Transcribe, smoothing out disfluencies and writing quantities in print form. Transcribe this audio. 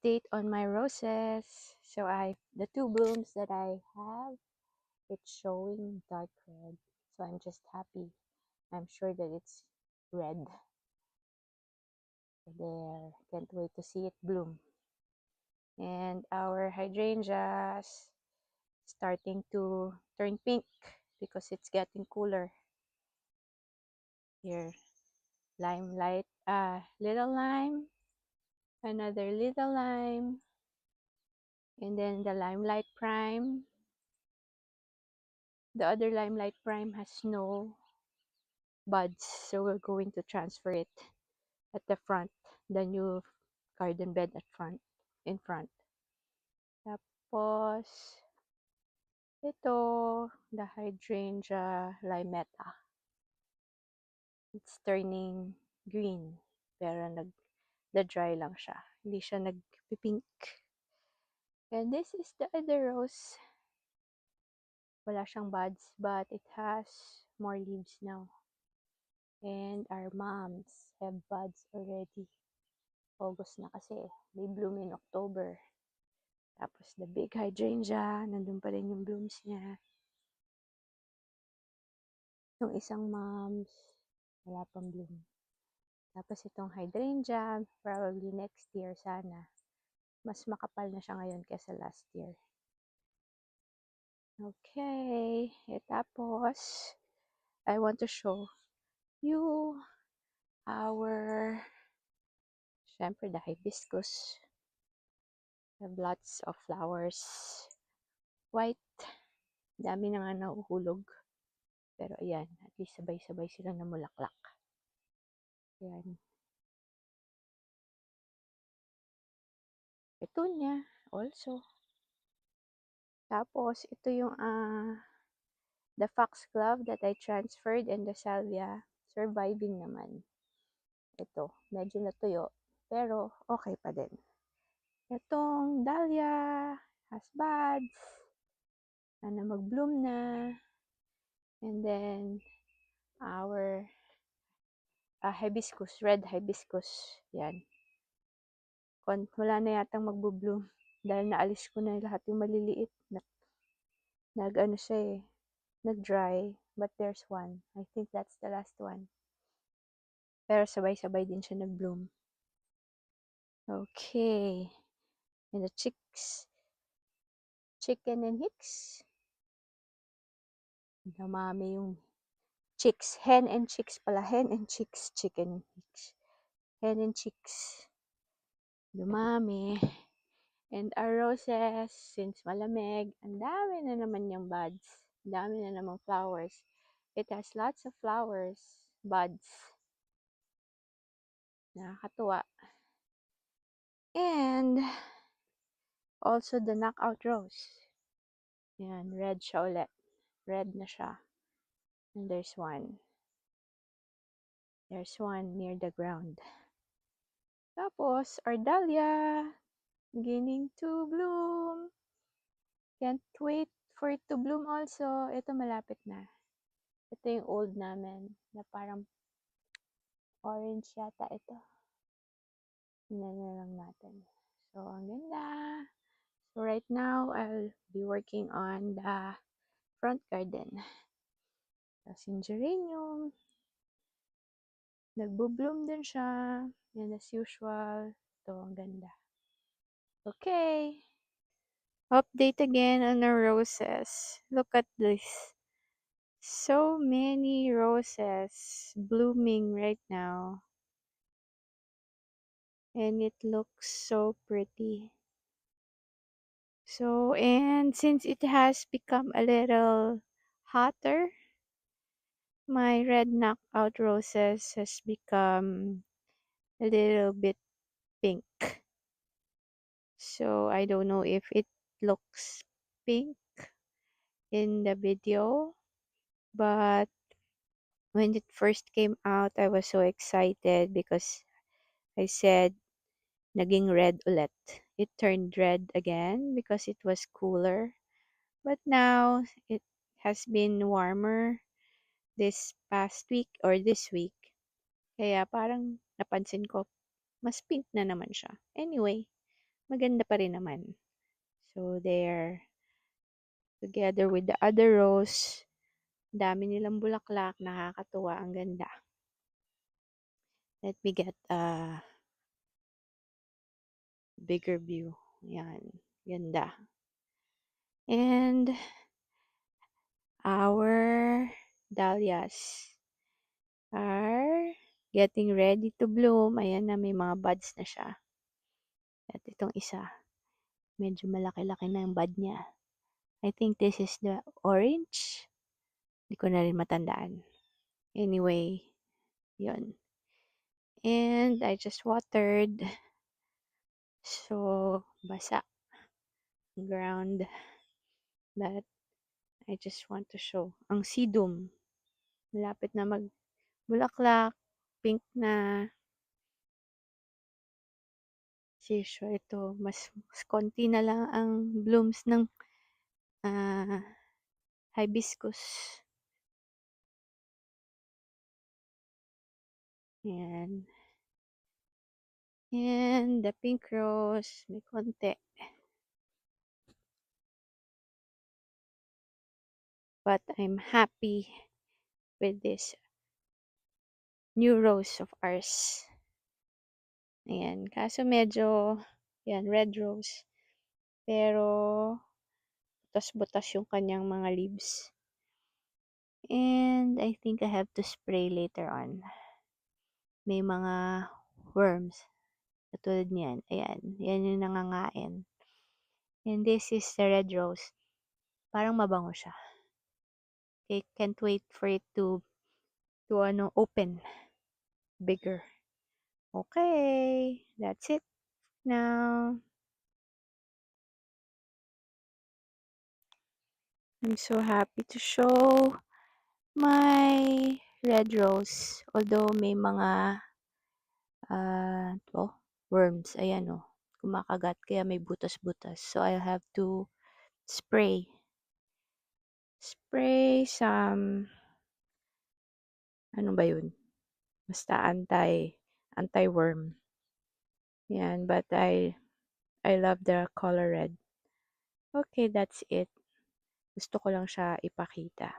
update on my roses. So the two blooms that I have, it's showing dark red. So I'm just happy. I'm sure that it's red. There, can't wait to see it bloom. And our hydrangeas starting to turn pink because it's getting cooler. Here, limelight, little lime, another little lime, and then the limelight prime. The other limelight prime has no buds, so we're going to transfer it at the front, the new garden bed in front. Tapos, ito, the hydrangea limetta. It's turning green, pero nagda-dry lang siya. Hindi siya nagpipink. And this is the other rose. Wala siyang buds, but it has more leaves now. And our moms have buds already. August na kasi. They bloom in October. Tapos the big hydrangea, nandun pa rin yung blooms niya. Yung isang moms, wala pang bloom. Tapos itong hydrangea, probably next year sana. Mas makapal na siya ngayon kaysa last year. Okay. Tapos, I want to show you our, syempre, the hibiscus. Have lots of flowers. White. Dami na nga nauhulog. Pero ayan, at least sabay-sabay sila na mulaklak. Ayan. Petunia also. Tapos, ito yung the foxglove that I transferred and the salvia surviving naman. Ito, medyo natuyo. Pero, okay pa din. Itong dahlia has buds. Sana mag-bloom na. And then, our hibiscus, red hibiscus. Yan. Wala na yatang magbo-bloom. Dahil naalis ko na lahat yung maliliit. Nag-ano siya eh. Nag-dry. But there's one. I think that's the last one. Pero sabay-sabay din siya nag-bloom. Okay. And the chicks. Chicken and hicks. Dumami yung chicks. Hen and chicks pala. Hen and chicks. Chicken and hicks. Hen and chicks. Dumami. And our roses, since malamig, ang dami na naman yung buds. Ang dami na namang flowers. It has lots of flowers, buds. Nakakatuwa. And also the knockout rose. Yan, red siya ulit. Red na siya. And there's one. There's one near the ground. Tapos, our dahlia, beginning to bloom. Can't wait for it to bloom also. Ito malapit na. Ito yung old namin na parang orange yata ito. Tingnan na lang natin. So, ang ganda. So, right now, I'll be working on the front garden. Tapos yung geranium. Nagbo-bloom din siya. And as usual, ito ang ganda. Okay. Update again on our roses. Look at this. So many roses blooming right now. And it looks so pretty. So, and since it has become a little hotter, my red knockout roses has become a little bit pink. So, I don't know if it looks pink in the video, but when it first came out, I was so excited because I said, naging red ulit. It turned red again because it was cooler. But now, it has been warmer this past week or this week. Kaya parang napansin ko, mas pink na naman siya. Anyway, maganda pa rin naman. So, they're together with the other rose. Dami nilang bulaklak, nakakatuwa, ang ganda. Let me get a bigger view. Yan, ganda. And our dahlias are getting ready to bloom. Ayan na, may mga buds na siya. At itong isa, medyo malaki-laki na yung bud niya. I think this is the orange. Hindi ko na rin matandaan. Anyway, yun. And I just watered. So, basa ang ground. But I just want to show. Ang sedum, malapit na magbulaklak. Pink na. Sisyo ito. Mas konti na lang ang blooms ng hibiscus. Ayan. And the pink rose, may konti. But I'm happy with this new rose of ours. Ayan. Kaso medyo, yan, red rose. Pero, butas-butas yung kanyang mga leaves. And I think I have to spray later on. May mga worms. Katulad niyan. Ayan. Yan yung nangangain. And this is the red rose. Parang mabango siya. Okay, can't wait for it to open bigger. Okay, that's it now. I'm so happy to show my red rose. Although may mga worms. Ayan o. Kumakagat. Kaya may butas-butas. So, I'll have to spray. Spray some, ano ba yun? Basta anti-worm. Yan. But I love the color red. Okay, that's it. Gusto ko lang siya ipakita.